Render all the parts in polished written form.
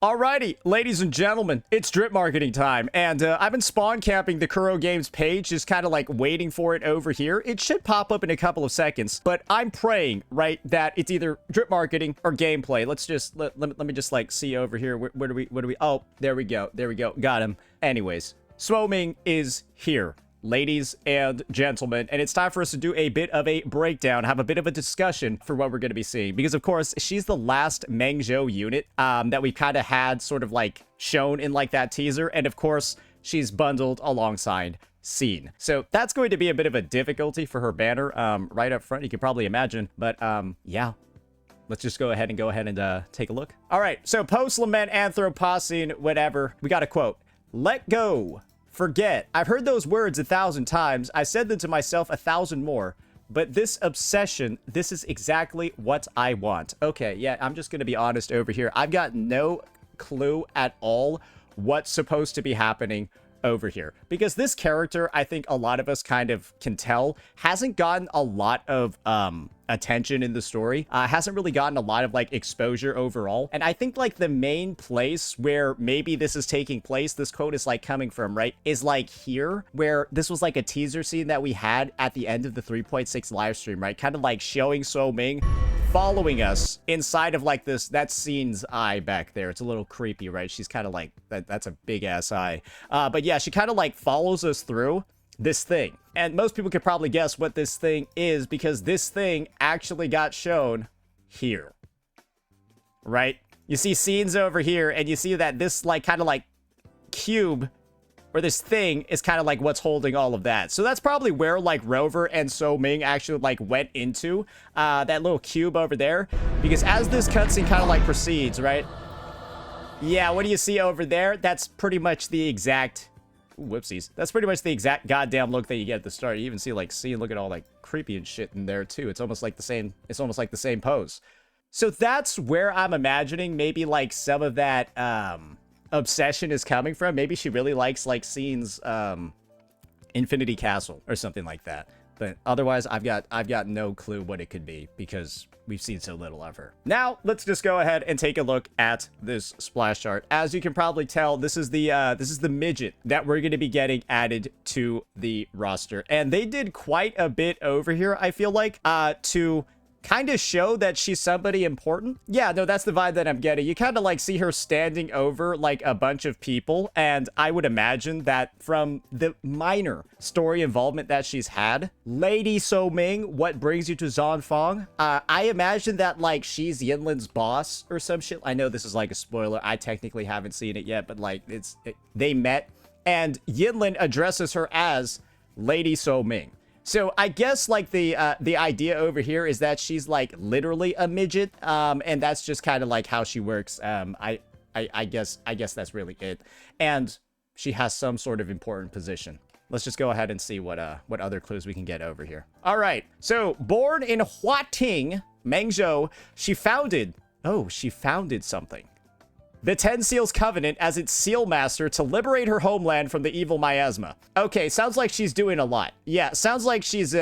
Alrighty, ladies and gentlemen, it's drip marketing time, and I've been spawn camping the Kuro Games page, just kind of like waiting for it over here. It should pop up in a couple of seconds, but I'm praying, right, that it's either drip marketing or gameplay. Let's just, let me just like see over here. Where do we, oh, there we go, got him. Anyways, Suoming is here, ladies and gentlemen, and it's time for us to do a bit of a breakdown, have a bit of a discussion for what we're going to be seeing, because of course she's the last Mengzhou unit that we kind of had sort of like shown in like that teaser, and of course she's bundled alongside Scene. So that's going to be a bit of a difficulty for her banner right up front, you can probably imagine, but yeah. Let's just go ahead and take a look. All right, so post-lament Anthropocene, whatever, we got a quote. Let go. Forget. I've heard those words 1,000 times. I said them to myself 1,000 more. But this obsession, this is exactly what I want. Okay, yeah, I'm just going to be honest over here. I've got no clue at all what's supposed to be happening over here. Because this character, I think a lot of us kind of can tell, hasn't gotten a lot of attention in the story, hasn't really gotten a lot of like exposure overall, and I think like the main place where maybe this is taking place, this quote is like coming from, right, is like here, where this was like a teaser scene that we had at the end of the 3.6 live stream, right, kind of like showing Suoming following us inside of like this, that Scene's eye back there. It's a little creepy, right? She's kind of like, that's a big ass eye, but yeah, she kind of like follows us through this thing. And most people could probably guess what this thing is, because this thing actually got shown here. Right? You see Scenes over here, and you see that this like kind of like cube, or this thing, is kind of like what's holding all of that. So that's probably where like Rover and Suoming actually like went into, that little cube over there. Because as this cutscene kind of like proceeds, right? Yeah, what do you see over there? That's pretty much the exact... Whoopsies. That's pretty much the exact goddamn look that you get at the start. You even see like Scene looking all like creepy and shit in there too. It's almost like the same pose. So that's where I'm imagining maybe like some of that obsession is coming from. Maybe she really likes like Scene's Infinity Castle or something like that. But otherwise, I've got no clue what it could be, because we've seen so little of her. Now, let's just go ahead and take a look at this splash art. As you can probably tell, this is the midget that we're going to be getting added to the roster. And they did quite a bit over here, I feel like, to kind of show that she's somebody important. Yeah, no, that's the vibe that I'm getting. You kind of like see her standing over like a bunch of people, and I would imagine that from the minor story involvement that she's had, Lady Suoming, what brings you to Zonfong? I imagine that like she's Yinlin's boss or some shit. I know this is like a spoiler. I technically haven't seen it yet, but like they met, and Yinlin addresses her as Lady Suoming. So I guess like the idea over here is that she's like literally a midget, and that's just kind of like how she works. I guess that's really it, and she has some sort of important position. Let's just go ahead and see what other clues we can get over here. All right, so born in Huating, Mengzhou, she founded something. The Ten Seals Covenant as its seal master to liberate her homeland from the evil miasma. Okay, sounds like she's doing a lot. Yeah, sounds like she's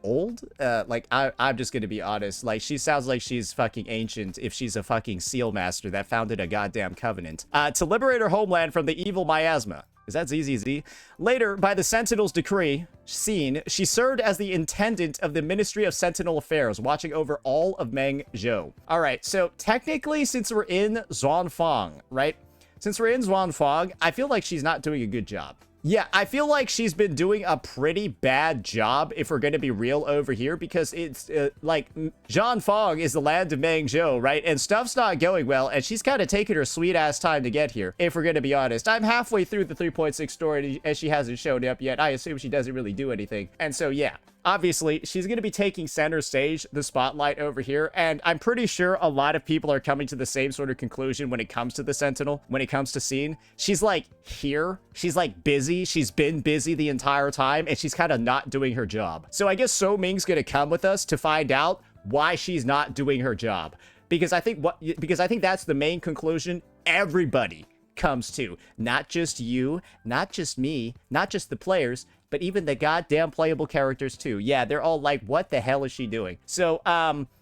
old. Like I'm just gonna be honest. Like she sounds like she's fucking ancient if she's a fucking seal master that founded a goddamn covenant to liberate her homeland from the evil miasma. Is that ZZZ? Later, by the Sentinel's decree, Scene, she served as the intendant of the Ministry of Sentinel Affairs, watching over all of Mengzhou. All right, so technically, since we're in Zonfong, right? Since we're in Zonfong, I feel like she's not doing a good job. Yeah, I feel like she's been doing a pretty bad job, if we're going to be real over here, because it's like Zonfong is the land of Mengzhou, right? And stuff's not going well, and she's kind of taking her sweet ass time to get here, if we're going to be honest. I'm halfway through the 3.6 story, and she hasn't shown up yet. I assume she doesn't really do anything. And so, yeah. Obviously, she's going to be taking center stage, the spotlight over here, and I'm pretty sure a lot of people are coming to the same sort of conclusion when it comes to the Sentinel, when it comes to Scene. She's like here, she's like busy, she's been busy the entire time, and she's kind of not doing her job. So I guess Suoming's going to come with us to find out why she's not doing her job. Because I think that's the main conclusion everybody comes to. Not just you, not just me, not just the players, but even the goddamn playable characters too. Yeah, they're all like, what the hell is she doing? So,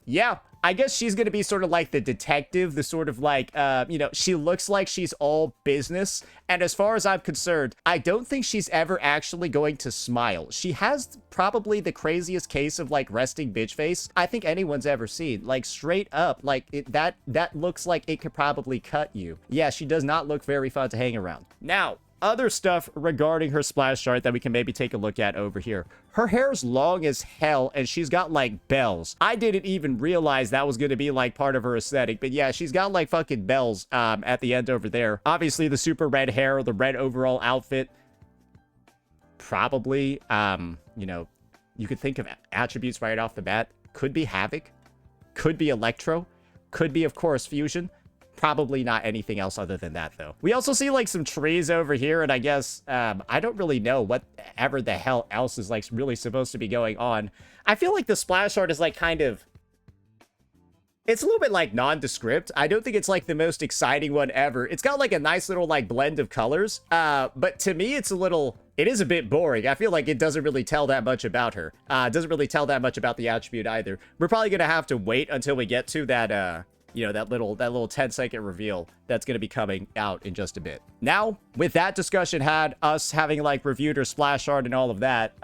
yeah, I guess she's going to be sort of like the detective, the sort of like, you know, she looks like she's all business. And as far as I'm concerned, I don't think she's ever actually going to smile. She has probably the craziest case of like resting bitch face I think anyone's ever seen. Like straight up, like that looks like it could probably cut you. Yeah, she does not look very fun to hang around. Now, other stuff regarding her splash chart that we can maybe take a look at over here. Her hair's long as hell, and she's got, like, bells. I didn't even realize that was going to be, like, part of her aesthetic. But, yeah, she's got, like, fucking bells at the end over there. Obviously, the super red hair, the red overall outfit. Probably, you know, you could think of attributes right off the bat. Could be Havoc. Could be Electro. Could be, of course, Fusion. Probably not anything else other than that, though. We also see, like, some trees over here, and I guess, I don't really know whatever the hell else is, like, really supposed to be going on. I feel like the splash art is, like, kind of... It's a little bit, like, nondescript. I don't think it's, like, the most exciting one ever. It's got, like, a nice little, like, blend of colors, but to me, it's a little... It is a bit boring. I feel like it doesn't really tell that much about her. It doesn't really tell that much about the attribute either. We're probably gonna have to wait until we get to that, you know, that little 10-second reveal that's going to be coming out in just a bit. Now, with that discussion had, us having, like, reviewed her splash art and all of that,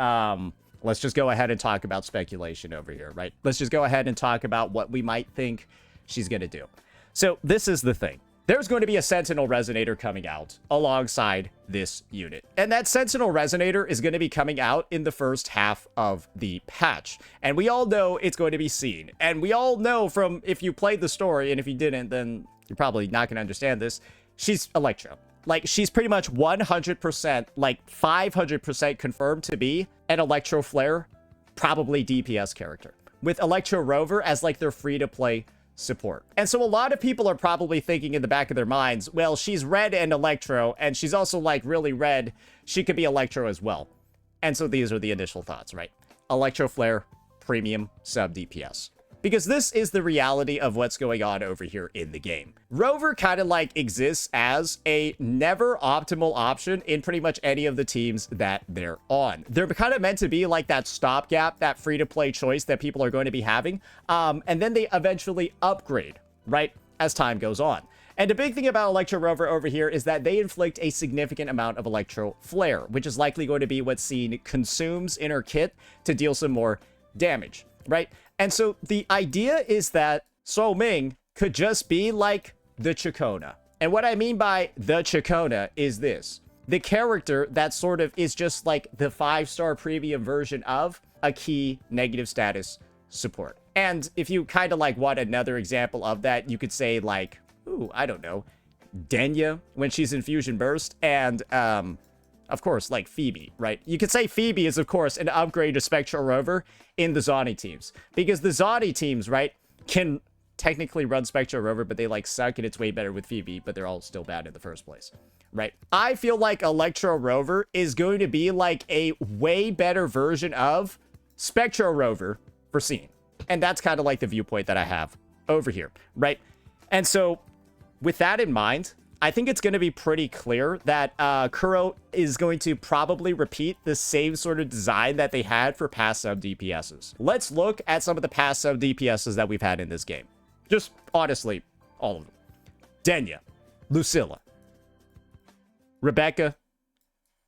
let's just go ahead and talk about speculation over here, right? Let's just go ahead and talk about what we might think she's going to do. So, this is the thing. There's going to be a Sentinel Resonator coming out alongside this unit. And that Sentinel Resonator is going to be coming out in the first half of the patch. And we all know it's going to be seen. And we all know from, if you played the story, and if you didn't, then you're probably not going to understand this, she's Electro. Like, she's pretty much 100%, like 500% confirmed to be an Electro Flare, probably DPS character. With Electro Rover as, like, their free-to-play support. And so a lot of people are probably thinking in the back of their minds, well, she's red and Electro, and she's also, like, really red. She could be Electro as well. And so these are the initial thoughts, right? Electro Flare, premium, sub DPS. Because this is the reality of what's going on over here in the game. Rover kind of, like, exists as a never optimal option in pretty much any of the teams that they're on. They're kind of meant to be like that stopgap, that free-to-play choice that people are going to be having. And then they eventually upgrade, right, as time goes on. And the big thing about Electro Rover over here is that they inflict a significant amount of Electro Flare, which is likely going to be what Scene consumes in her kit to deal some more damage, right? And so the idea is that Suoming could just be like the Chacona. And what I mean by the Chacona is this. The character that sort of is just like the 5-star premium version of a key negative status support. And if you kind of like want another example of that, you could say like, ooh, I don't know, Denya when she's in Fusion Burst, and of course, like Phoebe, right? You could say Phoebe is, of course, an upgrade to Spectral Rover in the Zoni teams. Because the Zoni teams, right, can technically run Spectral Rover, but they, like, suck, and it's way better with Phoebe, but they're all still bad in the first place, right? I feel like Electro Rover is going to be, like, a way better version of Spectral Rover for Scene. And that's kind of, like, the viewpoint that I have over here, right? And so, with that in mind, I think it's going to be pretty clear that Kuro is going to probably repeat the same sort of design that they had for past sub DPSs. Let's look at some of the past sub DPSs that we've had in this game. Just, honestly, all of them. Denya, Lucilla, Rebecca,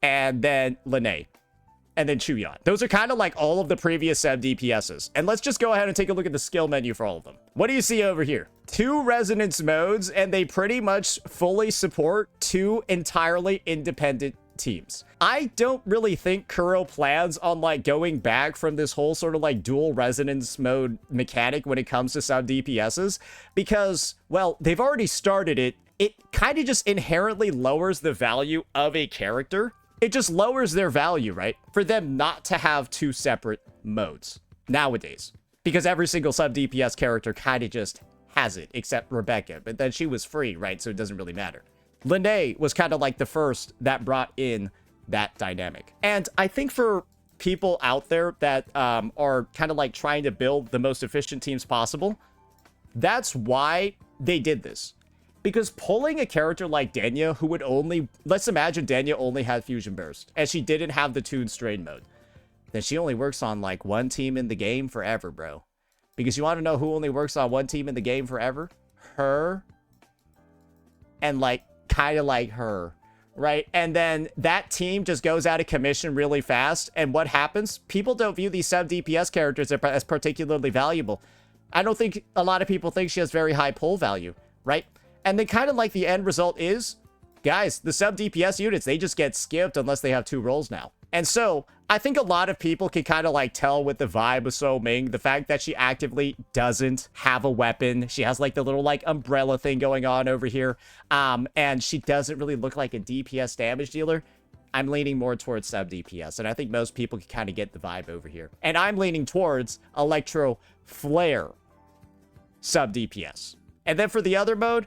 and then Lene, and then Chuyon. Those are kind of like all of the previous sub DPSs. And let's just go ahead and take a look at the skill menu for all of them. What do you see over here? 2 resonance modes, and they pretty much fully support 2 entirely independent teams. I don't really think Kuro plans on like going back from this whole sort of like dual resonance mode mechanic when it comes to sub DPSs, because, well, they've already started it. It kind of just inherently lowers the value of a character. It just lowers their value, right? For them not to have 2 separate modes nowadays. Because every single sub DPS character kind of just has it, except Rebecca. But then she was free, right? So it doesn't really matter. Lene was kind of like the first that brought in that dynamic. And I think for people out there that are kind of like trying to build the most efficient teams possible, that's why they did this. Because pulling a character like Denya, who would only... Let's imagine Denya only had Fusion Burst, and she didn't have the Toon Strain mode. Then she only works on, like, 1 team in the game forever, bro. Because you want to know who only works on one team in the game forever? Her. And like, kind of like her. Right? And then that team just goes out of commission really fast. And what happens? People don't view these sub DPS characters as particularly valuable. I don't think a lot of people think she has very high pull value. Right? And then kind of like the end result is, guys, the sub DPS units, they just get skipped unless they have 2 roles now. And so I think a lot of people can kind of like tell with the vibe of Suoming, the fact that she actively doesn't have a weapon. She has like the little like umbrella thing going on over here. And she doesn't really look like a DPS damage dealer. I'm leaning more towards sub DPS. And I think most people can kind of get the vibe over here. And I'm leaning towards Electro Flare sub DPS. And then for the other mode,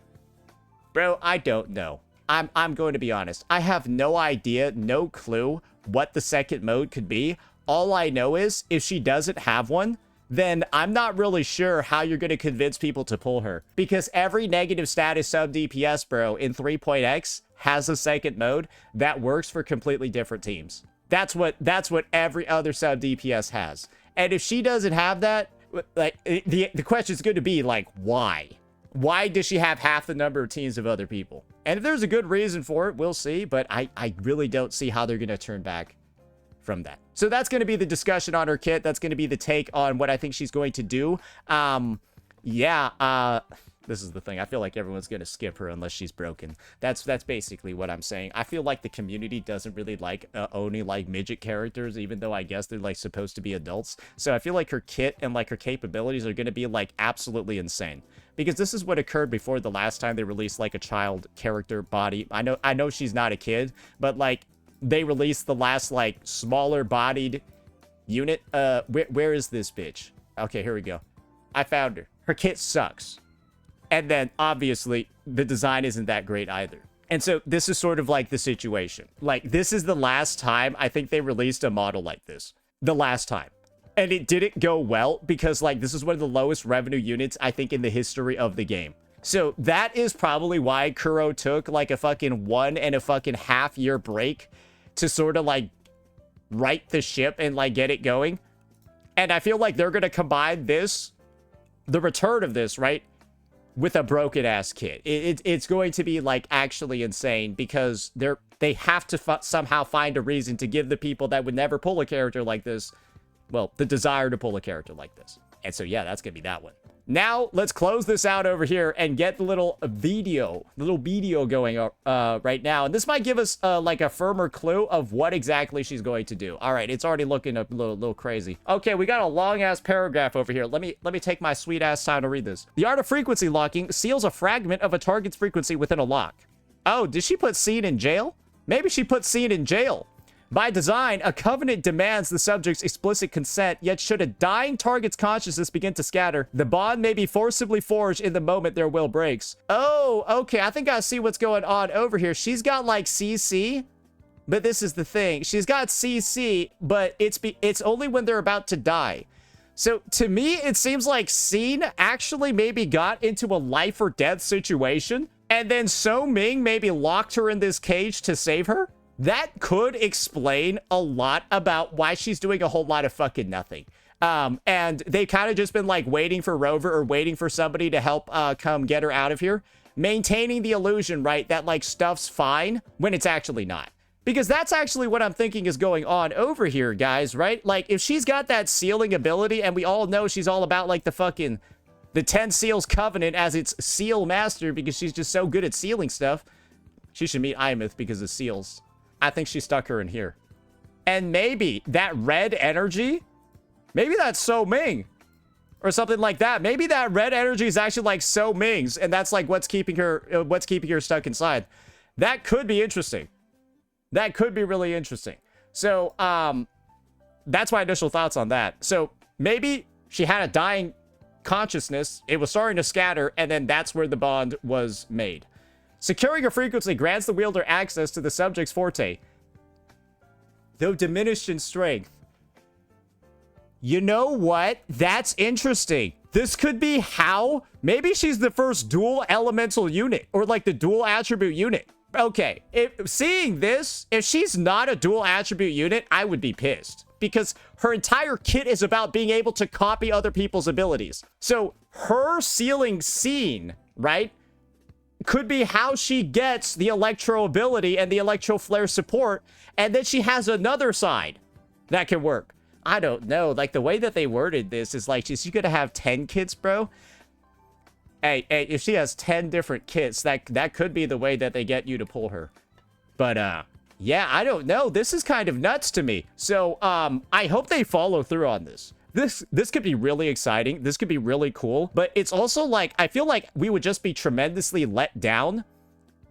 bro, I don't know. I'm going to be honest. I have no idea, no clue what the second mode could be. All I know is if she doesn't have one, then I'm not really sure how you're going to convince people to pull her. Because every negative status sub DPS, bro, in 3.x has a second mode that works for completely different teams. That's what every other sub DPS has. And if she doesn't have that, like the question is going to be like, why? Why does she have half the number of teams of other people? And if there's a good reason for it, we'll see. But I really don't see how they're going to turn back from that. So that's going to be the discussion on her kit. That's going to be the take on what I think she's going to do. This is the thing. I feel like everyone's going to skip her unless she's broken. That's basically what I'm saying. I feel like the community doesn't really like only like midget characters, even though I guess they're like supposed to be adults. So I feel like her kit and like her capabilities are going to be like absolutely insane. Because this is what occurred before the last time they released like a child character body. I know she's not a kid, but like they released the last like smaller bodied unit. Where is this bitch? Okay, here we go. I found her. Her kit sucks. And then obviously the design isn't that great either. And so this is sort of like the situation. Like this is the last time I think they released a model like this. The last time. And it didn't go well because like this is one of the lowest revenue units I think in the history of the game. So that is probably why Kuro took like a fucking 1.5 year break to sort of like right the ship and like get it going. And I feel like they're going to combine this, the return of this, right, with a broken ass kit. It's going to be like actually insane because they have to somehow find a reason to give the people that would never pull a character like this, well, the desire to pull a character like this. And so, yeah, that's going to be that one. Now, let's close this out over here and get the little video going right now. And this might give us like a firmer clue of what exactly she's going to do. All right, it's already looking a little crazy. Okay, we got a long-ass paragraph over here. Let me take my sweet-ass time to read this. The art of frequency locking seals a fragment of a target's frequency within a lock. Oh, did she put Scene in jail? Maybe she put Scene in jail. By design, a covenant demands the subject's explicit consent, yet should a dying target's consciousness begin to scatter, the bond may be forcibly forged in the moment their will breaks. Oh, okay, I think I see what's going on over here. She's got like CC, but this is the thing. She's got CC, but it's only when they're about to die. So to me, it seems like Scene actually maybe got into a life or death situation, and then Suoming maybe locked her in this cage to save her. That could explain a lot about why she's doing a whole lot of fucking nothing. And they've kind of just been like waiting for Rover or waiting for somebody to help come get her out of here. Maintaining the illusion, right, that like stuff's fine when it's actually not. Because that's actually what I'm thinking is going on over here, guys, right? Like if she's got that sealing ability and we all know she's all about like the 10 Seals Covenant as its seal master because she's just so good at sealing stuff. She should meet Imith because of seals. I think she stuck her in here. And maybe that red energy, maybe that's Suoming or something like that. Maybe that red energy is actually like Suoming's and that's like what's keeping her stuck inside. That could be interesting. That could be really interesting. So, that's my initial thoughts on that. So maybe she had a dying consciousness. It was starting to scatter and then that's where the bond was made. Securing a frequency grants the wielder access to the subject's forte, though diminished in strength. You know what? That's interesting. This could be how maybe she's the first dual elemental unit or like the dual attribute unit. Okay, seeing this, if she's not a dual attribute unit, I would be pissed. because her entire kit is about being able to copy other people's abilities. So her ceiling scene, right, could be how she gets the electro ability and the electro flare support, and then she has another side that can work. I don't know. Like, the way that they worded this is like, she's gonna have 10 kits, bro. Hey, if she has 10 different kits, that could be the way that they get you to pull her. But, yeah, I don't know. This is kind of nuts to me. So, I hope they follow through on this. This could be really exciting. This could be really cool. But it's also like, I feel like we would just be tremendously let down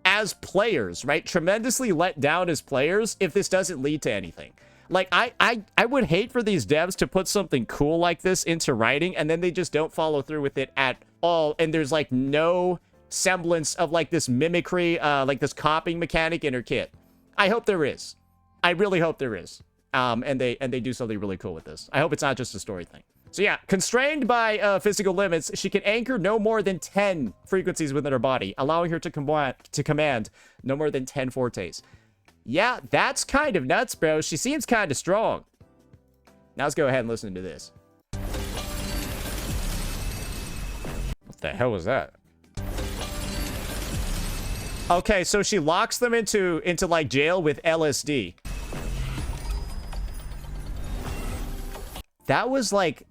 as players, right? Tremendously let down as players if this doesn't lead to anything. Like, I would hate for these devs to put something cool like this into writing, and then they just don't follow through with it at all. And there's, like, no semblance of, like, this mimicry, like this copying mechanic in her kit. I hope there is. I really hope there is. And they do something really cool with this. I hope it's not just a story thing. So yeah, constrained by physical limits, she can anchor no more than 10 frequencies within her body, allowing her to command no more than 10 fortes. Yeah, that's kind of nuts, bro. She seems kind of strong. Now let's go ahead and listen to this. What the hell was that? Okay, so she locks them into like jail with LSD. That was like,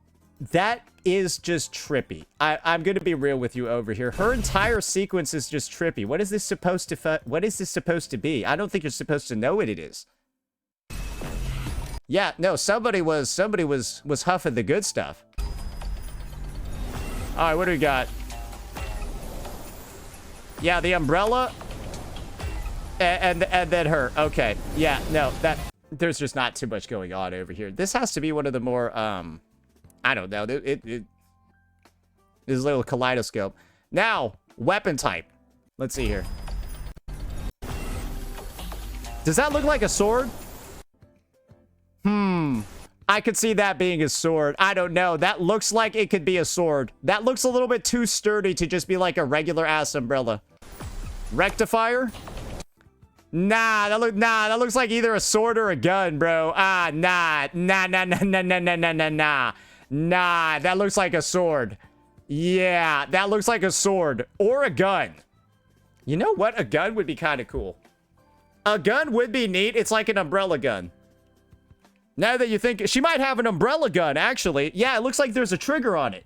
that is just trippy. I'm gonna be real with you over here. Her entire sequence is just trippy. What is this supposed to be? I don't think you're supposed to know what it is. Yeah, no, somebody was huffing the good stuff. All right, what do we got? Yeah, the umbrella and then her. Okay. Yeah, no, there's just not too much going on over here. This has to be one of the more I don't know. It is a little kaleidoscope. Now, weapon type. Let's see here. Does that look like a sword? I could see that being a sword. I don't know. That looks like it could be a sword. That looks a little bit too sturdy to just be like a regular ass umbrella. Rectifier? Nah, that looks like either a sword or a gun, bro. Nah, that looks like a sword. Yeah, that looks like a sword or a gun. You know what? A gun would be kind of cool. A gun would be neat. It's like an umbrella gun. Now that you think, she might have an umbrella gun, actually. Yeah, it looks like there's a trigger on it.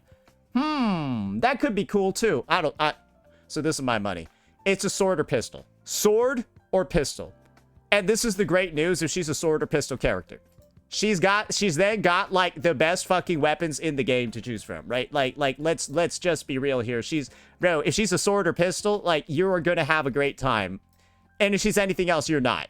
That could be cool, too. So this is my money. It's a sword or pistol. Sword or pistol. And this is the great news if she's a sword or pistol character. She's then got, like, the best fucking weapons in the game to choose from, right? Like, let's just be real here. Bro, if she's a sword or pistol, like, you're gonna have a great time. And if she's anything else, you're not.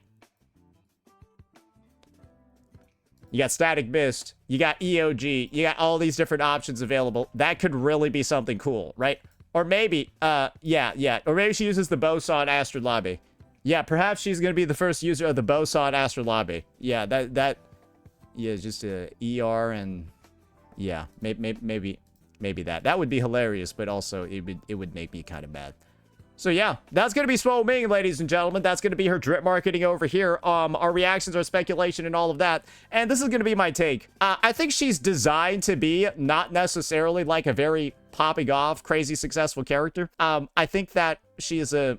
You got Static Mist, you got EOG, you got all these different options available. That could really be something cool, right? Or maybe, yeah. Or maybe she uses the Boson Astrolabe. Yeah, perhaps she's gonna be the first user of the Boson Astrolabe. Yeah, yeah, just a ER and yeah, maybe that. That would be hilarious, but also it would make me kind of mad. So yeah, that's going to be Suoming, ladies and gentlemen. That's going to be her drip marketing over here. Our reactions, our speculation, and all of that. And this is going to be my take. I think she's designed to be not necessarily like a very popping off, crazy successful character. I think that she's going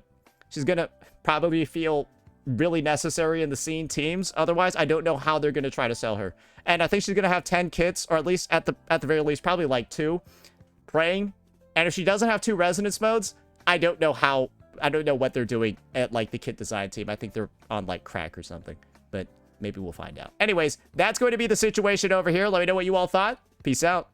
to probably feel really necessary in the scene teams. Otherwise, I don't know how they're going to try to sell her. And I think she's going to have 10 kits, or at least at the very least, probably like 2 praying. And if she doesn't have 2 resonance modes, I don't know what they're doing at, like, the kit design team. I think they're on, like, crack or something. But maybe we'll find out. Anyways, that's going to be the situation over here. Let me know what you all thought. Peace out.